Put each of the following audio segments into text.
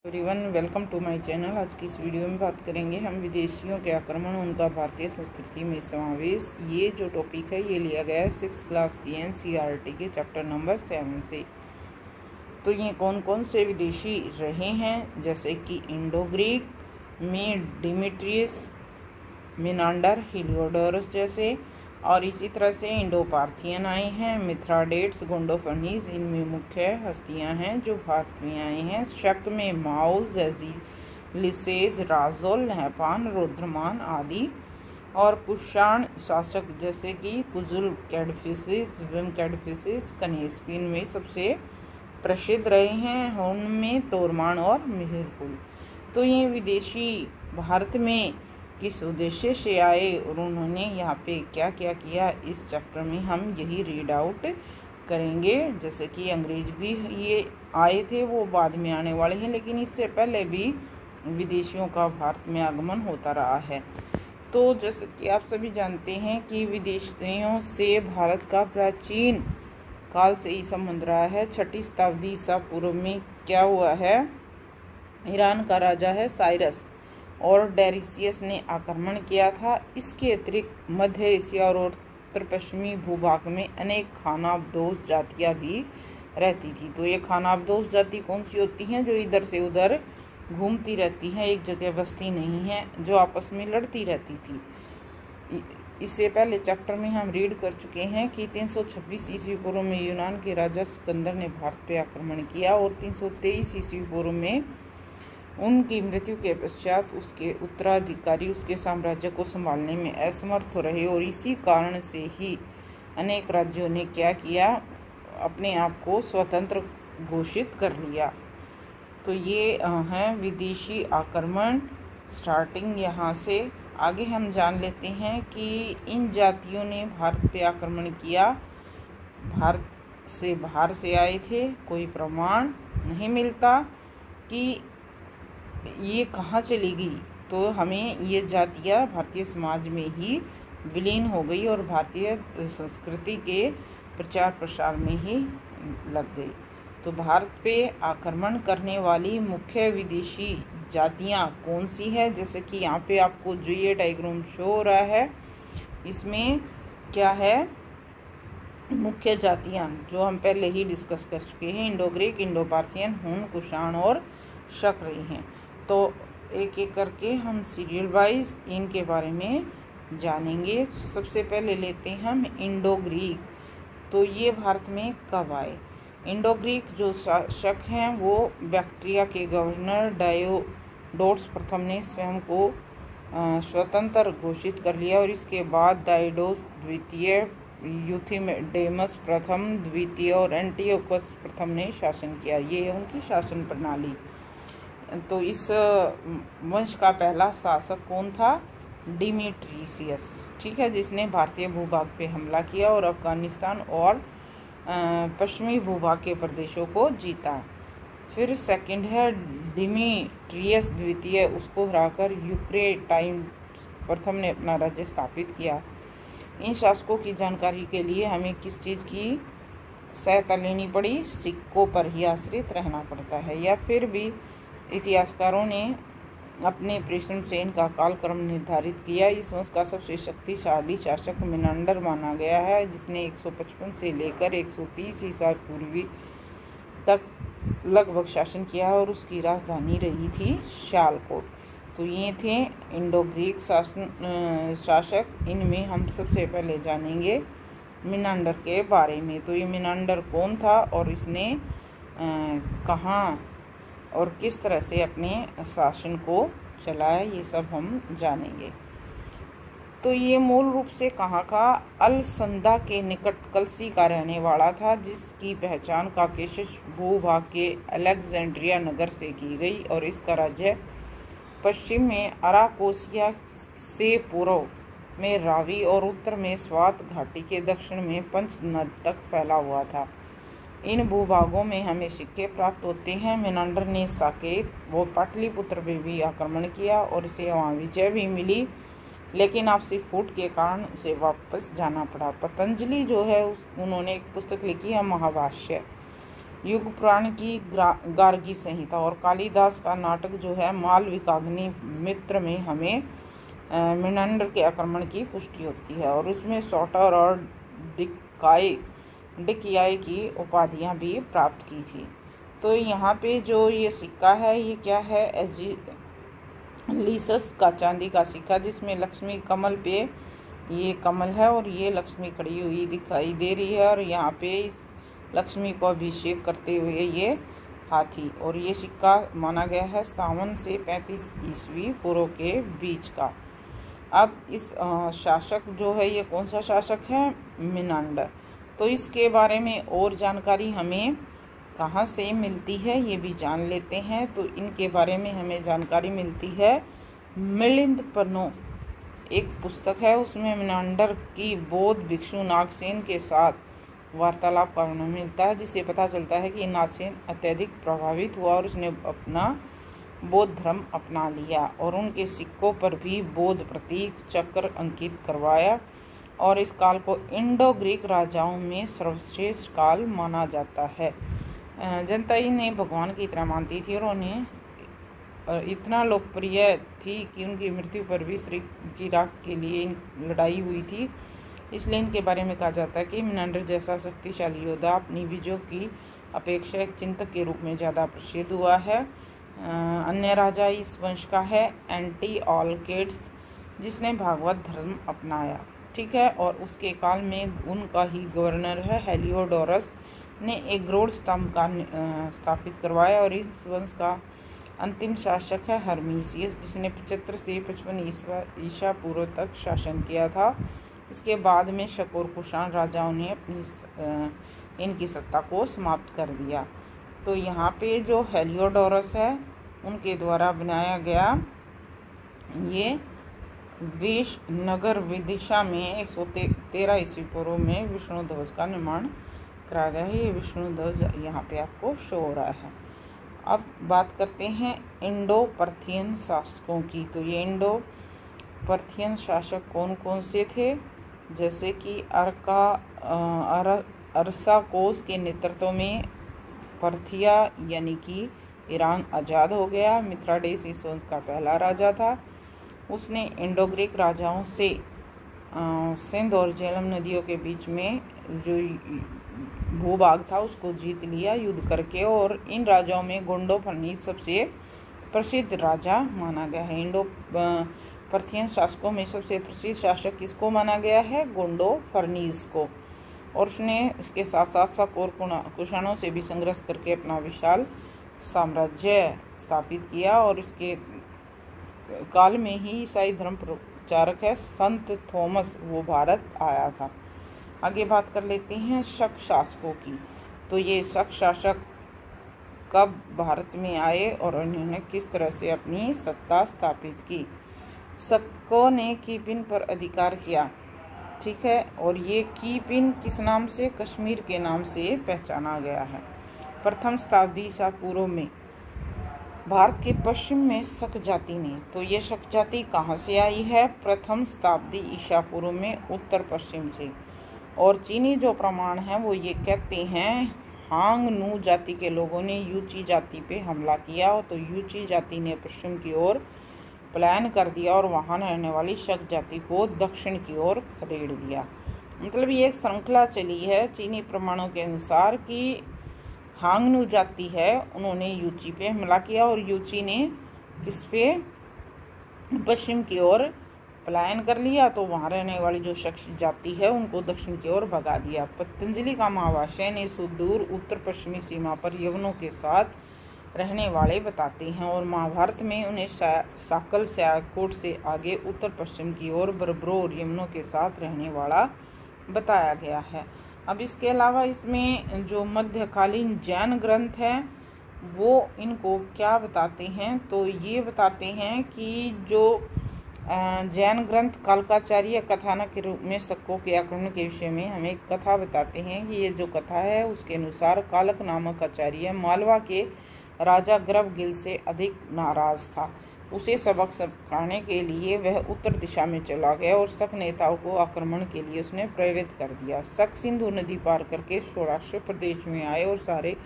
Everyone, welcome to my channel. आज की इस वीडियो में बात करेंगे हम विदेशियों के आक्रमण, उनका भारतीय संस्कृति में समावेश। ये जो टॉपिक है ये लिया गया है 6th क्लास की NCERT के चैप्टर नंबर 7 से। तो ये कौन कौन से विदेशी रहे हैं, जैसे कि इंडो ग्रीक में डिमिट्रियस, मिनांडर, हिलियोडोरस जैसे, और इसी तरह से इंडो पार्थियन आए हैं, मिथ्राडेट्स, गोंडोफनीज, इनमें मुख्य हस्तियां हैं जो भारत में आए हैं। शक में माओ जेजी, लिसेज, राजोल, नहपान, रुद्रमान आदि, और कुषाण शासक जैसे कि कुजुल कैडफिसिस, विम कैडफिसिस, कनेस्क, इनमें सबसे प्रसिद्ध रहे हैं। उनमें तोरमान और मिहिरकुल। तो ये विदेशी भारत में किस उद्देश्य से आए और उन्होंने यहाँ पे क्या क्या किया, इस चैप्टर में हम यही रीड आउट करेंगे। जैसे कि अंग्रेज भी ये आए थे, वो बाद में आने वाले हैं, लेकिन इससे पहले भी विदेशियों का भारत में आगमन होता रहा है। तो जैसे कि आप सभी जानते हैं कि विदेशियों से भारत का प्राचीन काल से ही संबंध रहा है। 6ठी शताब्दी ईसा पूर्व में क्या हुआ है, ईरान का राजा है साइरस और डेरिसियस ने आक्रमण किया था। इसके अतिरिक्त मध्य एशिया और उत्तर पश्चिमी भूभाग में अनेक खानाबदोश जातियां भी रहती थी। तो ये खानाबदोश जाति कौन सी होती हैं? जो इधर से उधर घूमती रहती हैं, एक जगह बसती नहीं है, जो आपस में लड़ती रहती थी। इससे पहले चैप्टर में हम रीड कर चुके हैं कि 326 ईस्वी पूर्व में यूनान के राजा सिकंदर ने भारत पर आक्रमण किया और 323 ईस्वी पूर्व में उनकी मृत्यु के पश्चात उसके उत्तराधिकारी उसके साम्राज्य को संभालने में असमर्थ रहे, और इसी कारण से ही अनेक राज्यों ने क्या किया, अपने आप को स्वतंत्र घोषित कर लिया। तो ये है विदेशी आक्रमण, स्टार्टिंग यहाँ से। आगे हम जान लेते हैं कि इन जातियों ने भारत पे आक्रमण किया, भारत से बाहर से आए थे, कोई प्रमाण नहीं मिलता कि ये कहाँ चली गई। तो हमें ये जातियाँ भारतीय समाज में ही विलीन हो गई और भारतीय संस्कृति के प्रचार प्रसार में ही लग गई। तो भारत पे आक्रमण करने वाली मुख्य विदेशी जातियाँ कौन सी है, जैसे कि यहाँ पे आपको जो ये डायग्राम शो हो रहा है, इसमें क्या है, मुख्य जातियाँ जो हम पहले ही डिस्कस कर चुके हैं, इंडो ग्रीक, इंडो पार्थियन, हुन, कुषाण और शक रही हैं। तो एक एक करके हम सीरियल वाइज इनके बारे में जानेंगे। सबसे पहले लेते हैं हम इंडो ग्रीक। तो ये भारत में कब आए? इंडो ग्रीक जो शासक हैं वो बैक्ट्रिया के गवर्नर डायोडोटस प्रथम ने स्वयं को स्वतंत्र घोषित कर लिया, और इसके बाद डायोडोस द्वितीय, यूथिडेमस प्रथम, द्वितीय और एंटियोकस प्रथम ने शासन किया। ये है उनकी शासन प्रणाली। तो इस वंश का पहला शासक कौन था? डिमिट्रियस, ठीक है, जिसने भारतीय भूभाग पे हमला किया और अफगानिस्तान और पश्चिमी भूभाग के प्रदेशों को जीता। फिर सेकंड है डिमिट्रियस द्वितीय, उसको हराकर यूक्रेटाइन प्रथम ने अपना राज्य स्थापित किया। इन शासकों की जानकारी के लिए हमें किस चीज़ की सहायता लेनी पड़ी? सिक्कों पर ही आश्रित रहना पड़ता है, या फिर भी इतिहासकारों ने अपने परिश्रम से इनका कालक्रम निर्धारित किया। इस वंश का सबसे शक्तिशाली शासक मिनांडर माना गया है, जिसने 155 से लेकर 130 ईसा पूर्वी तक लगभग शासन किया और उसकी राजधानी रही थी शालकोट। तो ये थे इंडो ग्रीक शासक। इनमें हम सबसे पहले जानेंगे मिनांडर के बारे में। तो ये मिनांडर कौन था और इसने कहाँ और किस तरह से अपने शासन को चलाया, ये सब हम जानेंगे। तो ये मूल रूप से कहाँ का? अलसंदा के निकट कलसी का रहने वाला था, जिसकी पहचान काकेशस भूभाग के अलेक्जेंड्रिया नगर से की गई, और इसका राज्य पश्चिम में अराकोसिया से पूर्व में रावी और उत्तर में स्वात घाटी के दक्षिण में पंच नद तक फैला हुआ था। इन भूभागों में हमें सिक्के प्राप्त होते हैं। मिनांडर ने साकेत व पाटलिपुत्र पे भी आक्रमण किया और इसे वहाँ विजय भी मिली, लेकिन आपसी फूट के कारण उसे वापस जाना पड़ा। पतंजलि जो है उन्होंने एक पुस्तक लिखी है, महाभाष्य। युग पुराण की गार्गी संहिता और कालिदास का नाटक जो है मालविकाग्नि मित्र में हमें मेनांडर के आक्रमण की पुष्टि होती है और उसमें सॉटर और डिकियाई की उपाधियां भी प्राप्त की थी। तो यहाँ पे जो ये सिक्का है ये क्या है, लीसस का चांदी का सिक्का जिसमें लक्ष्मी कमल पे ये कमल है और ये लक्ष्मी खड़ी हुई दिखाई दे रही है और यहाँ पे इस लक्ष्मी को अभिषेक करते हुए ये हाथी, और ये सिक्का माना गया है 57 से 35 ईस्वी पूर्व के बीच का। अब इस शासक जो है ये कौन सा शासक है, मेनांडर। तो इसके बारे में और जानकारी हमें कहाँ से मिलती है ये भी जान लेते हैं। तो इनके बारे में हमें जानकारी मिलती है मिलिंद पन्नो एक पुस्तक है, उसमें मेनांडर की बौद्ध भिक्षु नागसेन के साथ वार्तालाप का वर्णन मिलता है, जिससे पता चलता है कि नागसेन अत्यधिक प्रभावित हुआ और उसने अपना बौद्ध धर्म अपना लिया और उनके सिक्कों पर भी बौद्ध प्रतीक चक्र अंकित करवाया और इस काल को इंडो ग्रीक राजाओं में सर्वश्रेष्ठ काल माना जाता है। जनता इन्हें भगवान की तरह मानती थी और उन्हें इतना लोकप्रिय थी कि उनकी मृत्यु पर भी श्री की राख के लिए लड़ाई हुई थी। इसलिए इनके बारे में कहा जाता है कि मेनांडर जैसा शक्तिशाली योद्धा अपनी विजयों की अपेक्षा एक चिंतक के रूप में ज़्यादा प्रसिद्ध हुआ है। अन्य राजा इस वंश का है एंटीऑलकेड्स, जिसने भागवत धर्म अपनाया, ठीक है, और उसके काल में उनका ही गवर्नर है हेलियोडोरस ने एक गरुड़ स्तंभ का स्थापित करवाया और इस वंश का अंतिम शासक है हर्मीसियस, जिसने 75 से 55 ईसा पूर्व तक शासन किया था। इसके बाद में शक और कुषाण राजाओं ने अपनी इनकी सत्ता को समाप्त कर दिया। तो यहाँ पे जो हेलियोडोरस है उनके द्वारा बनाया गया ये वेश नगर विदिशा में 113 ईस्वी पूर्व में विष्णु ध्वज का निर्माण कराया गया है। ये विष्णु ध्वज यहाँ पे आपको शो हो रहा है। अब बात करते हैं इंडो पर्थियन शासकों की। तो ये इंडो पर्थियन शासक कौन कौन से थे, जैसे कि अरसाकोस के नेतृत्व में पर्थिया यानी कि ईरान आज़ाद हो गया। मिथ्राडेस इस वंश का पहला राजा था। उसने इंडो ग्रीक राजाओं से सिंध और झेलम नदियों के बीच में जो भूभाग था उसको जीत लिया युद्ध करके, और इन राजाओं में गोंडो फर्नीस सबसे प्रसिद्ध राजा माना गया है। इंडो पर्थियन शासकों में सबसे प्रसिद्ध शासक किसको माना गया है, गोंडो फर्नीस को, और उसने इसके साथ साथ शक और कुषाणों से भी संघर्ष करके अपना विशाल साम्राज्य स्थापित किया। और इसके काल में ही ईसाई धर्म प्रचारक है संत थॉमस वो भारत आया था। आगे बात कर लेते हैं शक शासकों की। तो ये शक शासक कब भारत में आए और उन्होंने किस तरह से अपनी सत्ता स्थापित की। शकों ने कीपिन पर अधिकार किया, ठीक है, और ये कीपिन किस नाम से, कश्मीर के नाम से पहचाना गया है। प्रथम शताब्दी ईसा पूर्व में भारत के पश्चिम में शक जाति ने, तो ये शक जाति कहाँ से आई है, प्रथम शताब्दी ईसा पूर्व में उत्तर पश्चिम से। और चीनी जो प्रमाण है वो ये कहते हैं हांग नू जाति के लोगों ने यूची जाति पे हमला किया, तो यूची जाति ने पश्चिम की ओर पलायन कर दिया और वहां रहने वाली शक जाति को दक्षिण की ओर खदेड़ दिया। मतलब ये एक श्रृंखला चली है चीनी प्रमाणों के अनुसार कि हांगनू जाति है उन्होंने यूची पे हमला किया और यूची ने किस पे, पश्चिम की ओर पलायन कर लिया, तो वहाँ रहने वाली जो शख्स जाति है उनको दक्षिण की ओर भगा दिया। पतंजलि का महाभाष्य ने सुदूर उत्तर पश्चिमी सीमा पर यवनों के साथ रहने वाले बताते हैं और महाभारत में उन्हें साकल स्याकोट से आगे उत्तर पश्चिम की ओर बर्बरों और यवनों के साथ रहने वाला बताया गया है। अब इसके अलावा इसमें जो मध्यकालीन जैन ग्रंथ हैं वो इनको क्या बताते हैं, तो ये बताते हैं कि जो जैन ग्रंथ कालकाचार्य कथानक के रूप में शकों के आक्रमण के विषय में हमें एक कथा बताते हैं कि ये जो कथा है उसके अनुसार कालक नामक आचार्य मालवा के राजा ग्रवगिल से अधिक नाराज था। उसे सबक सिखाने के लिए वह उत्तर दिशा में चला गया और शक नेताओं को आक्रमण के लिए उसने प्रेरित कर दिया। शक सिंधु नदी पार करके सौराष्ट्र प्रदेश में आए और सारे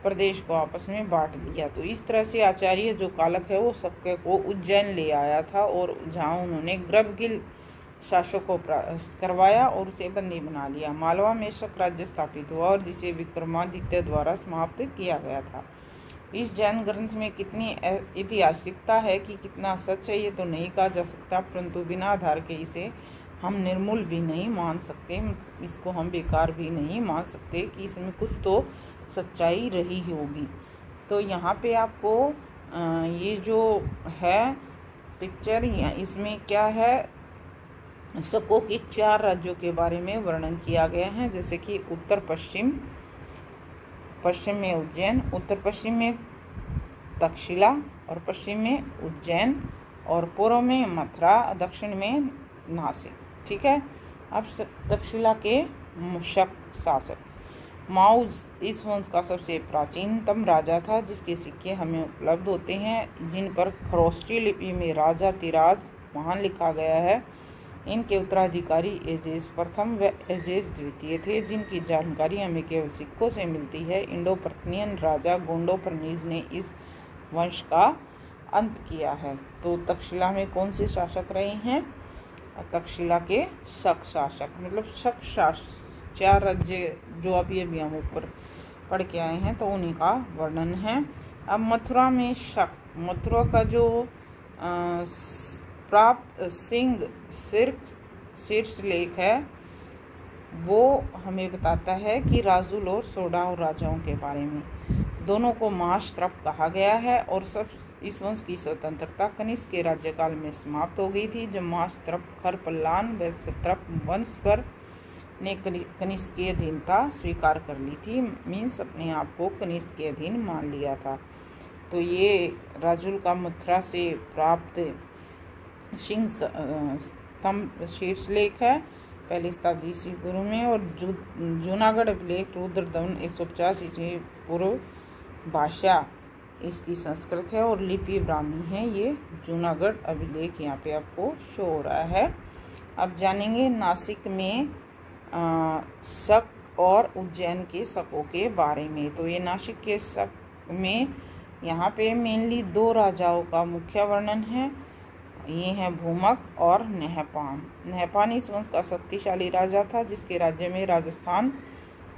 प्रदेश को आपस में बांट दिया। तो इस तरह से आचार्य जो कालक है वो सबके को उज्जैन ले आया था और जहाँ उन्होंने ग्रबगिल शासक को परास्त करवाया और उसे बंदी बना लिया। मालवा में शक राज्य स्थापित हुआ और जिसे विक्रमादित्य द्वारा समाप्त किया गया था। इस जैन ग्रंथ में कितनी ऐतिहासिकता है कि कितना सच है ये तो नहीं कहा जा सकता, परंतु बिना आधार के इसे हम निर्मूल भी नहीं मान सकते, इसको हम बेकार भी नहीं मान सकते कि इसमें कुछ तो सच्चाई रही होगी। तो यहाँ पे आपको ये जो है पिक्चर इसमें क्या है, शकों के 4 राज्यों के बारे में वर्णन किया गया है, जैसे कि उत्तर पश्चिम, पश्चिम में उज्जैन, उत्तर पश्चिम में तक्षशिला और पश्चिम में उज्जैन और पूर्व में मथुरा, दक्षिण में नासिक। ठीक है। अब तक्षशिला के शक शासक माउज इस वंश का सबसे प्राचीनतम राजा था, जिसके सिक्के हमें उपलब्ध होते हैं जिन पर खरोष्टी लिपि में राजा तिराज महान लिखा गया है। इनके उत्तराधिकारी एजेस प्रथम व एजेस द्वितीय थे, जिनकी जानकारी हमें केवल सिक्कों से मिलती है। इंडो पर्थियन राजा गोंडोपर्नीज ने इस वंश का अंत किया है। तो तक्षशिला में कौन से शासक रहे हैं? तक्षशिला के शक शासक, मतलब शक शासक 4 राज्य जो अभी हम ऊपर पढ़ के आए हैं तो उन्हीं का वर्णन है। अब मथुरा में शक, मथुरा का जो प्राप्त सिंह शीर्षलेख है वो हमें बताता है कि राजुल और सोडा और राजाओं के बारे में। दोनों को महाश्त्रप कहा गया है और सब इस वंश की स्वतंत्रता कनिष्क के राज्यकाल में समाप्त हो गई थी, जब महाश्त्रप खरपल्लान व क्षत्रप वंश पर ने कनिष्क की अधीनता स्वीकार कर ली थी, मीन्स अपने आप को कनिष्क के अधीन मान लिया था। तो ये राजुल का मथुरा से प्राप्त सिंह स्तंभ शीर्षलेख है, पहली शताब्दी ईस्वी पूर्व में। और जूनागढ़ अभिलेख रुद्रदमन 150 ईस्वी पूर्व भाषा इसकी संस्कृत है और लिपि ब्राह्मी है। ये जूनागढ़ अभिलेख यहाँ पे आपको शो हो रहा है। अब जानेंगे नासिक में शक और उज्जैन के शकों के बारे में। तो ये नासिक के शक में यहाँ पे मेनली 2 राजाओं का मुख्य वर्णन है, ये हैं भूमक और नहपान। नहपान इस वंश का शक्तिशाली राजा था, जिसके राज्य में राजस्थान,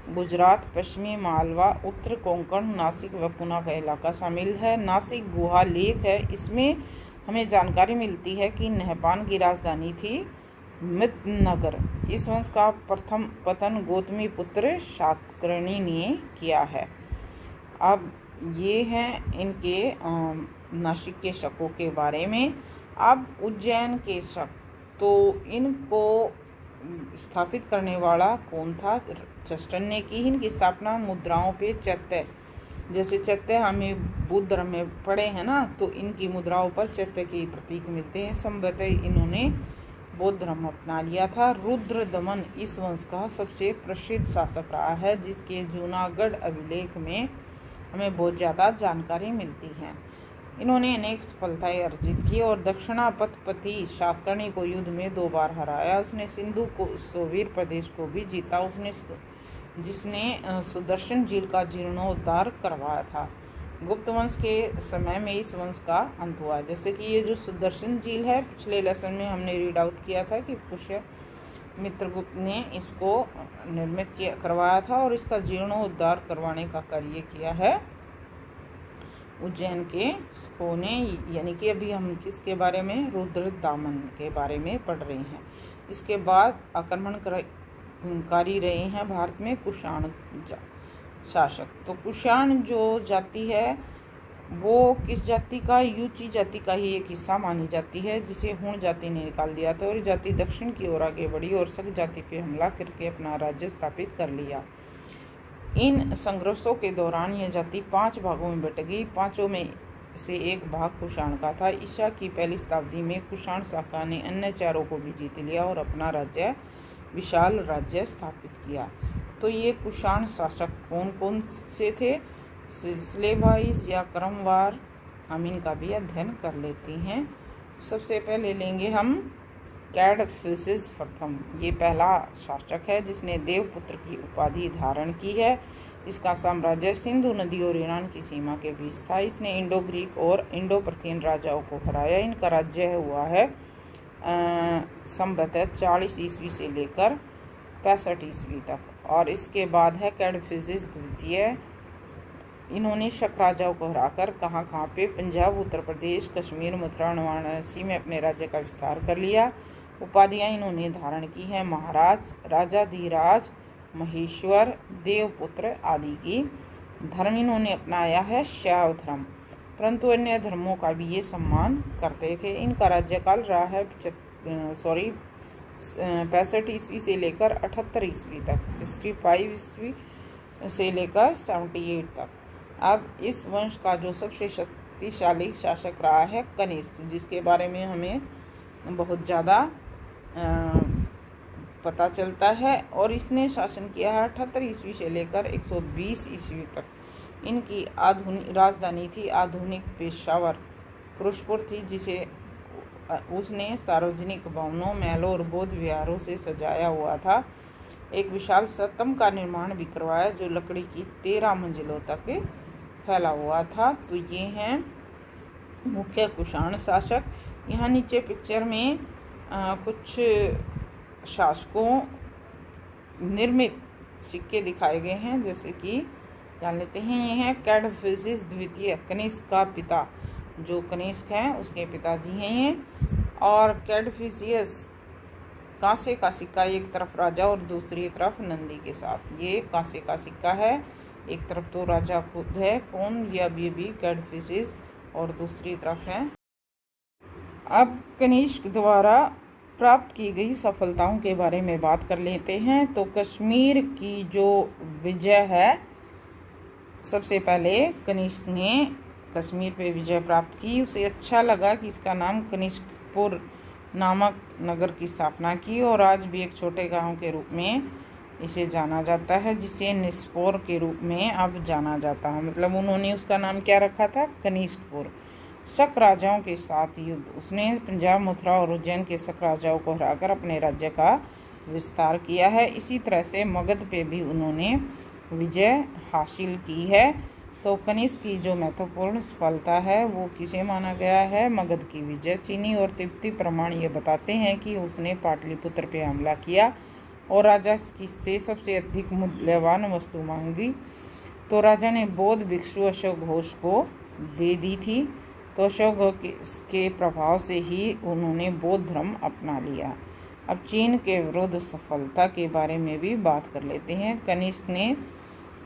गुजरात, पश्चिमी मालवा, उत्तर कोंकण, नासिक व पुणे का इलाका शामिल है। नासिक गुहा लेख है, इसमें हमें जानकारी मिलती है कि नहपान की राजधानी थी मितनगर। इस वंश का प्रथम पतन गौतमी पुत्र शातकर्णी ने किया है। अब ये हैं इनके नासिक के शकों के बारे में। अब उज्जैन के शक, तो इनको स्थापित करने वाला कौन था? चस्टन ने की। इनकी स्थापना मुद्राओं पे चैत्य, जैसे चैत्य हमें बुद्ध धर्म में पढ़े हैं ना, तो इनकी मुद्राओं पर चैत्य के प्रतीक मिलते हैं। संभवतः इन्होंने बौद्ध धर्म अपना लिया था। रुद्रदमन इस वंश का सबसे प्रसिद्ध शासक रहा है, जिसके जूनागढ़ अभिलेख में हमें बहुत ज़्यादा जानकारी मिलती है। इन्होंने अनेक सफलताएं अर्जित की और दक्षिणापथपति शातकर्णी को युद्ध में 2 बार हराया। उसने सिंधु को सोवीर प्रदेश को भी जीता, जिसने सुदर्शन झील का जीर्णोद्धार करवाया था। गुप्त वंश के समय में इस वंश का अंत हुआ। जैसे कि ये जो सुदर्शन झील है, पिछले लेसन में हमने रीड आउट किया था कि पुष्यमित्रगुप्त ने इसको निर्मित करवाया था और इसका जीर्णोद्धार करवाने का कार्य किया है उज्जैन के शकों ने। यानी कि अभी हम किसके बारे में? रुद्रदामन के बारे में पढ़ रहे हैं। इसके बाद आक्रमणकारी रहे हैं भारत में कुषाण शासक। तो कुषाण जो जाति है वो किस जाति का? यूची जाति का ही एक हिस्सा मानी जाती है, जिसे हुण जाति ने निकाल दिया था और जाति दक्षिण की ओर आगे बढ़ी और शक जाति पे हमला करके अपना राज्य स्थापित कर लिया। इन संघर्षों के दौरान यह जाति 5 भागों में बट गई। 5 में से एक भाग कुषाण का था। ईसा की पहली शताब्दी में कुषाण शाखा ने अन्य 4 को भी जीत लिया और अपना राज्य विशाल राज्य स्थापित किया। तो ये कुषाण शासक कौन कौन से थे? सिलसिले वाइज या क्रमवार हम इनका भी अध्ययन कर लेते हैं। सबसे पहले लेंगे हम कैडफिसिस प्रथम। ये पहला शासक है जिसने देवपुत्र की उपाधि धारण की है। इसका साम्राज्य सिंधु नदी और ईरान की सीमा के बीच था। इसने इंडो ग्रीक और इंडो पर्थियन राजाओं को हराया। इनका राज्य हुआ है संवत 40 ईस्वी से लेकर 65 ईस्वी तक। और इसके बाद है कैडफिसिस द्वितीय। इन्होंने शक राजाओं को हराकर कहाँ पे पंजाब, उत्तर प्रदेश, कश्मीर, मथुरा और वाराणसी में अपने राज्य का विस्तार कर लिया। उपाधियां इन्होंने धारण की हैं महाराज, राजाधिराज, महेश्वर, देवपुत्र आदि की। धर्म इन्होंने अपनाया है शैव धर्म, परंतु अन्य धर्मों का भी ये सम्मान करते थे। इनका राज्यकाल रहा है 65 ईस्वी से लेकर 78 ईस्वी तक, 65 ईस्वी से लेकर 78 तक। अब इस वंश का जो सबसे शक्तिशाली शासक रहा है कनिष्क, जिसके बारे में हमें बहुत ज़्यादा पता चलता है, और इसने शासन किया है 78 ईस्वी से लेकर 120 ईस्वी तक। इनकी आधुनिक राजधानी थी आधुनिक पेशावर पुरुषपुर थी, जिसे उसने सार्वजनिक भवनों, महलों और बौद्ध विहारों से सजाया हुआ था। एक विशाल सतम का निर्माण भी करवाया जो लकड़ी की 13 मंजिलों तक फैला हुआ था। तो ये हैं मुख्य कुषाण शासक। यहाँ नीचे पिक्चर में कुछ शासकों निर्मित सिक्के दिखाए गए हैं, जैसे कि जान लेते हैं। ये हैं कैडफिसिस द्वितीय, कनिष्क का पिता। जो कनिष्क हैं उसके पिताजी हैं ये। और कैडफिसियस कांसे का सिक्का, एक तरफ राजा और दूसरी तरफ नंदी के साथ। ये कांसे का सिक्का है, एक तरफ तो राजा खुद है, कौन, ये भी कैडफिसिस, और दूसरी तरफ है। अब कनिष्क द्वारा प्राप्त की गई सफलताओं के बारे में बात कर लेते हैं। तो कश्मीर की जो विजय है, सबसे पहले कनिष्क ने कश्मीर पे विजय प्राप्त की। उसे अच्छा लगा कि इसका नाम कनिष्कपुर नामक नगर की स्थापना की, और आज भी एक छोटे गांव के रूप में इसे जाना जाता है, जिसे निस्पोर के रूप में अब जाना जाता है। मतलब उन्होंने उसका नाम क्या रखा था, कनिष्कपुर। शक राजाओं के साथ युद्ध। उसने पंजाब, मथुरा और उज्जैन के शक राजाओं को हराकर अपने राज्य का विस्तार किया है। इसी तरह से मगध पे भी उन्होंने विजय हासिल की है। तो कनिष्क की जो महत्वपूर्ण सफलता है वो किसे माना गया है, मगध की विजय। चीनी और तिब्बती प्रमाण ये बताते हैं कि उसने पाटलिपुत्र पे हमला किया और राजा से सबसे अधिक मूल्यवान वस्तु मांगी। तो राजा ने बौद्ध भिक्षु अशोक घोष को दे दी थी। तो अशोक के प्रभाव से ही उन्होंने बौद्ध धर्म अपना लिया। अब चीन के विरुद्ध सफलता के बारे में भी बात कर लेते हैं। कनिष्क ने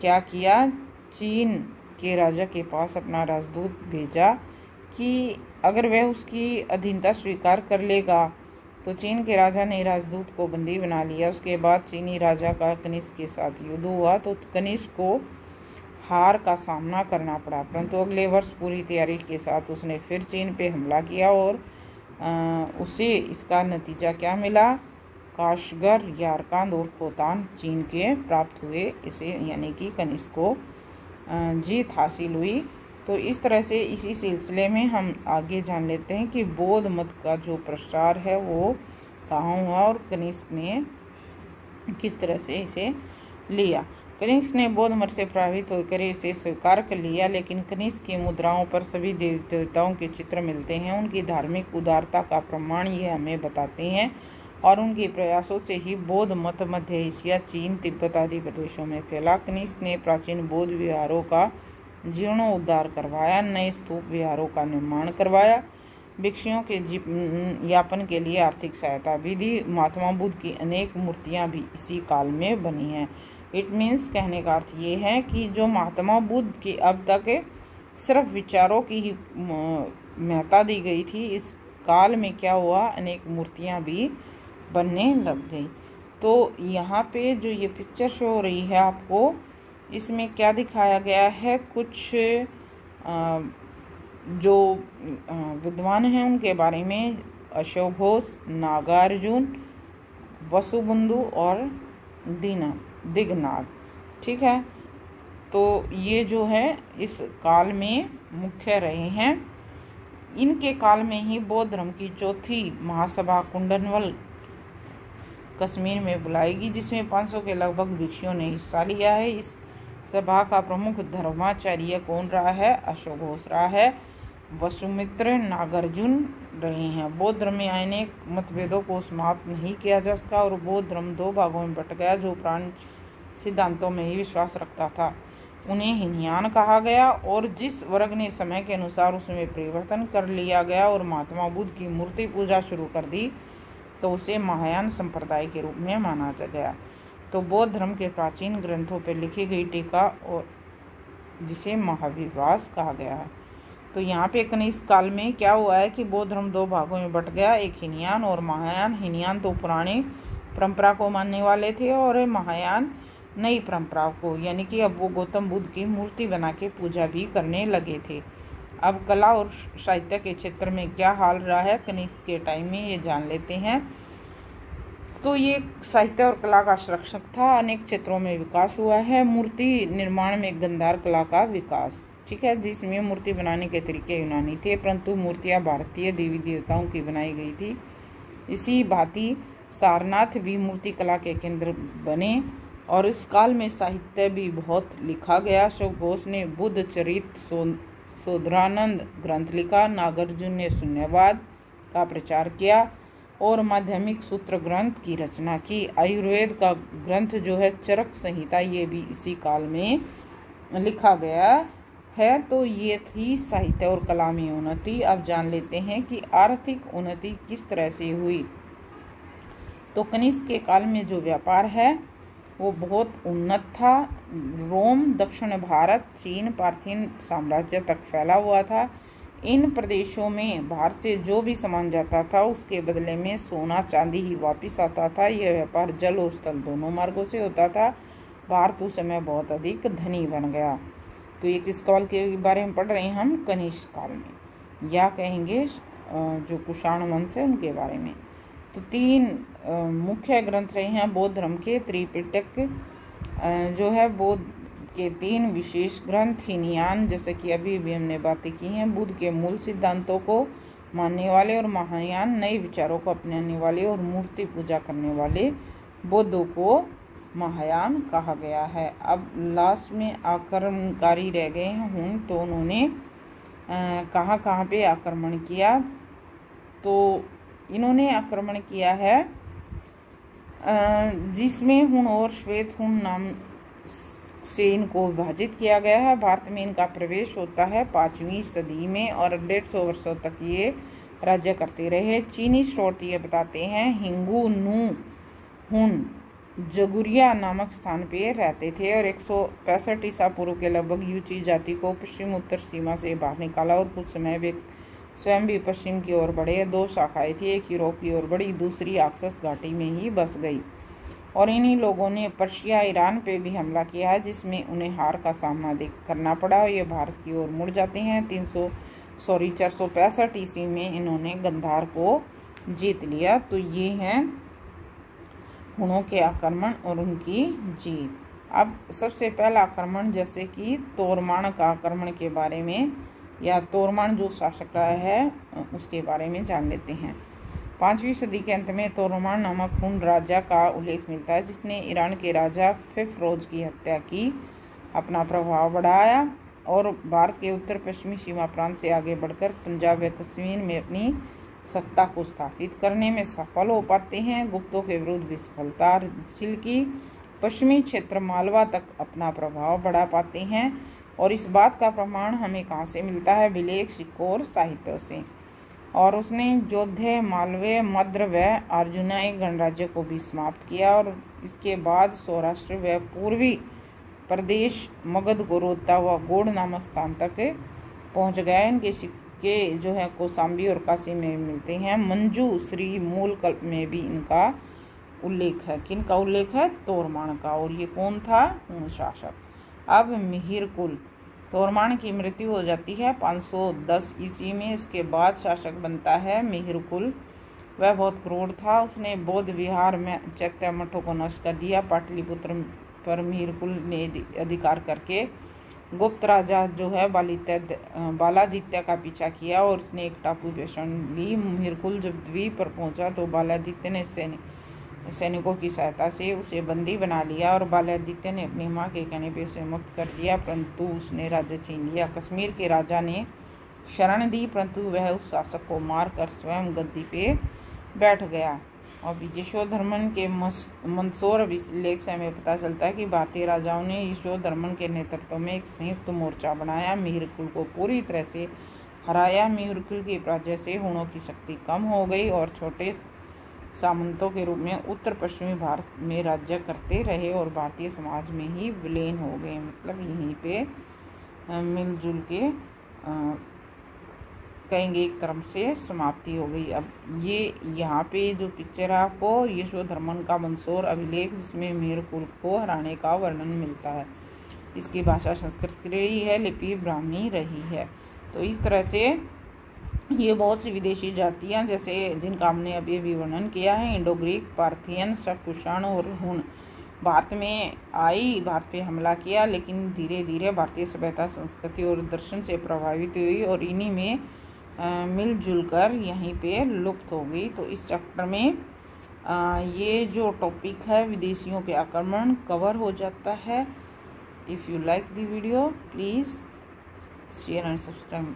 क्या किया, चीन के राजा के पास अपना राजदूत भेजा कि अगर वह उसकी अधीनता स्वीकार कर लेगा। तो चीन के राजा ने राजदूत को बंदी बना लिया। उसके बाद चीनी राजा का कनिष्क के साथ युद्ध हुआ, तो कनिष्क को हार का सामना करना पड़ा, परंतु अगले वर्ष पूरी तैयारी के साथ उसने फिर चीन पे हमला किया और उसे इसका नतीजा क्या मिला, काशगर, यारकांद और खोतान चीन के प्राप्त हुए। इसे यानी कि कनिष्क को जीत हासिल हुई। तो इस तरह से इसी सिलसिले में हम आगे जान लेते हैं कि बौद्ध मत का जो प्रसार है वो कहाँ हुआ और कनिष्क ने किस तरह से इसे लिया। कनिष्क ने बौद्ध मत से प्रभावित होकर इसे स्वीकार कर लिया, लेकिन कनिष्क की मुद्राओं पर सभी देवी देवताओं के चित्र मिलते हैं। उनकी धार्मिक उदारता का प्रमाण ये हमें बताते हैं और उनके प्रयासों से ही बौद्ध मत मध्य एशिया, चीन, तिब्बत आदि प्रदेशों में फैला। कनिष्क ने प्राचीन बौद्ध विहारों का जीर्णोद्धार करवाया, नए स्तूप विहारों का निर्माण करवाया, भिक्षुओं के यापन के लिए आर्थिक सहायता भी दी। महात्मा बुद्ध की अनेक मूर्तियां भी इसी काल में बनी हैं। इट मीन्स कहने का अर्थ ये है कि जो महात्मा बुद्ध की अब तक सिर्फ विचारों की ही महत्ता दी गई थी, इस काल में क्या हुआ, अनेक मूर्तियां भी बनने लग गई। तो यहाँ पे जो ये पिक्चर शो हो रही है आपको, इसमें क्या दिखाया गया है, कुछ जो विद्वान हैं उनके बारे में, अशोक घोष, नागार्जुन, वसुबंधु और दिगनाग। ठीक है, तो ये जो है इस काल में मुख्य रहे हैं। इनके काल में ही बौद्ध धर्म की चौथी महासभा कुंडनवल कश्मीर में बुलाई गई, जिसमें 500 के लगभग भिक्षुओं ने हिस्सा लिया है। इस सभा का प्रमुख धर्माचार्य कौन रहा है? अशोक घोष रहा है। वसुमित्र नागार्जुन रहे हैं। बौद्ध धर्म में अनेक मतभेदों को समाप्त नहीं किया जा सका और बौद्ध धर्म दो भागों में बट गया। जो प्राण सिद्धांतों में ही विश्वास रखता था उन्हें हीनयान कहा गया, और जिस वर्ग ने समय के अनुसार उसमें परिवर्तन कर लिया गया और महात्मा बुद्ध की मूर्ति पूजा शुरू कर दी तो उसे महायान संप्रदाय के रूप में माना गया। तो बौद्ध धर्म के प्राचीन ग्रंथों पर लिखी गई टीका और जिसे महाविवास कहा गया है। तो यहाँ पे कनिष्क काल में क्या हुआ है कि बौद्ध धर्म दो भागों में बट गया, एक हीनयान और महायान। हीनयान तो पुरानी परंपरा को मानने वाले थे और महायान नई परंपरा को, यानी कि अब वो गौतम बुद्ध की मूर्ति बना के पूजा भी करने लगे थे। अब कला और साहित्य के क्षेत्र में क्या हाल रहा है कनिष्क के टाइम में, ये जान लेते हैं। तो ये साहित्य और कला का संरक्षक था। अनेक क्षेत्रों में विकास हुआ है। मूर्ति निर्माण में गंधार कला का विकास, ठीक है, जिसमें मूर्ति बनाने के तरीके यूनानी थे, परंतु मूर्तियां भारतीय देवी देवताओं की बनाई गई थी। इसी भांति सारनाथ भी मूर्ति कला के केंद्र बने और इस काल में साहित्य भी बहुत लिखा गया। अशोक घोष ने बुद्ध चरित शोधरानंद ग्रंथ लिखा। नागार्जुन ने शून्यवाद का प्रचार किया और माध्यमिक सूत्र ग्रंथ की रचना की। आयुर्वेद का ग्रंथ जो है चरक संहिता, ये भी इसी काल में लिखा गया है। तो ये थी साहित्य और कला में उन्नति। अब जान लेते हैं कि आर्थिक उन्नति किस तरह से हुई। तो कनिष्क के काल में जो व्यापार है वो बहुत उन्नत था। रोम, दक्षिण भारत, चीन, पार्थियन साम्राज्य तक फैला हुआ था। इन प्रदेशों में बाहर से जो भी सामान जाता था उसके बदले में सोना चांदी ही वापस आता था। यह व्यापार जल और स्थल दोनों मार्गों से होता था। भारत उस समय बहुत अधिक धनी बन गया। तो ये किस काल के बारे में पढ़ रहे हैं हम? कनिष्क काल में, या कहेंगे जो कुषाण वंश है उनके बारे में। तो तीन मुख्य ग्रंथ रहे हैं बौद्ध धर्म के। त्रिपिटक जो है बौद्ध के तीन विशेष ग्रंथ। हीनयान, जैसे कि अभी भी हमने बातें की हैं, बुद्ध के मूल सिद्धांतों को मानने वाले, और महायान नए विचारों को अपनाने वाले और मूर्ति पूजा करने वाले बौद्धों को महायान कहा गया है। अब लास्ट में आक्रमणकारी रह गए हैं हुन। तो उन्होंने कहाँ पे आक्रमण किया? तो इन्होंने आक्रमण किया है जिसमें हुन और श्वेत हुन नाम से इनको विभाजित किया गया है। भारत में इनका प्रवेश होता है 5वीं सदी में और 150 वर्षों तक ये राज्य करते रहे। चीनी स्रोत ये बताते हैं हिंगू नू हुन जगुरिया नामक स्थान पे रहते थे और 165 ईसा पूर्व के लगभग यूची जाति को पश्चिम उत्तर सीमा से बाहर निकाला और कुछ समय वे स्वयं भी पश्चिम की ओर बढ़े। दो शाखाएं थी, एक यूरोप की ओर बढ़ी, दूसरी आक्सस घाटी में ही बस गई और इन्हीं लोगों ने पर्शिया ईरान पे भी हमला किया है जिसमें उन्हें हार का सामना करना पड़ा और ये भारत की ओर मुड़ जाते हैं। 465 ईस्वी में इन्होंने गंधार को जीत लिया। तो ये हैं हुनों के आक्रमण और उनकी जीत। अब सबसे पहला आक्रमण जैसे कि तोरमान का आक्रमण के बारे में, या तोरमान जो शासक रहा है उसके बारे में जान लेते हैं। 5वीं सदी के अंत में तोरमान नामक हुन राजा का उल्लेख मिलता है जिसने ईरान के राजा फिरोज की हत्या की, अपना प्रभाव बढ़ाया और भारत के उत्तर पश्चिमी सीमा प्रांत से आगे बढ़कर पंजाब व कश्मीर में अपनी सत्ता को स्थापित करने में सफल हो पाते हैं। गुप्तों के विरुद्ध भी सफलता हासिल की। पश्चिमी क्षेत्र मालवा तक अपना प्रभाव बढ़ा पाते हैं और इस बात का प्रमाण हमें कहाँ से मिलता है? विलेख, सिक्कों और साहित्य से। और उसने योद्धे, मालवे, मद्र व अर्जुनाई गणराज्य को भी समाप्त किया और इसके बाद सौराष्ट्र व पूर्वी प्रदेश मगध को रोधता हुआ गोड़ नामक स्थान तक पहुंच गया। इनके सिक्के जो है कौशाम्बी और काशी में मिलते हैं। मंजू श्री मूल कल्प में भी इनका उल्लेख है। किनका उल्लेख है? तोरमान का। और ये कौन था? हुन शासक। अब मिहिरकुल, तोरमान की मृत्यु हो जाती है 510 ईस्वी में। इसके बाद शासक बनता है मिहिरकुल। वह बहुत क्रूर था। उसने बौद्ध विहार में चैत्य मठों को नष्ट कर दिया। पाटलिपुत्र पर मिहिरकुल ने अधिकार करके गुप्त राजा जो है बालादित्य का पीछा किया और उसने एक टापू पे शरण ली। मिहिरकुल जब द्वीप पर पहुंचा तो बालादित्य ने सैनिकों की सहायता से उसे बंदी बना लिया और बाल्यादित्य ने अपनी मां के कहने पर उसे मुक्त कर दिया, परंतु उसने राज्य छीन लिया। कश्मीर के राजा ने शरण दी, परंतु वह उस शासक को मारकर स्वयं गद्दी पे बैठ गया। और यशोधर्मन के मंदसौर अभिलेख से हमें पता चलता है कि भारतीय राजाओं ने यशोधर्मन के नेतृत्व में एक संयुक्त मोर्चा बनाया, मिहिर कुल को पूरी तरह से हराया। मिहिर कुल की पराजय से हुणों की शक्ति कम हो गई और छोटे सामंतों के रूप में उत्तर पश्चिमी भारत में राज्य करते रहे और भारतीय समाज में ही विलीन हो गए। मतलब यहीं पे मिलजुल के कहेंगे एक तरफ से समाप्ति हो गई। अब ये यहाँ पे जो पिक्चर है आपको यशोधर्मन का मंदसौर अभिलेख, जिसमें मिहिर कुल को हराने का वर्णन मिलता है। इसकी भाषा संस्कृत रही है, लिपि ब्राह्मणी रही है। तो इस तरह से ये बहुत सी विदेशी जातियाँ जैसे जिनका हमने अभी भी वर्णन किया है, इंडो ग्रीक, पार्थियन, कुषाण और हुन भारत में आई, भारत पे हमला किया, लेकिन धीरे धीरे भारतीय सभ्यता, संस्कृति और दर्शन से प्रभावित हुई और इन्हीं में मिलजुल कर यहीं पे लुप्त हो गई। तो इस चैप्टर में ये जो टॉपिक है विदेशियों के आक्रमण कवर हो जाता है। If you like the video please share and subscribe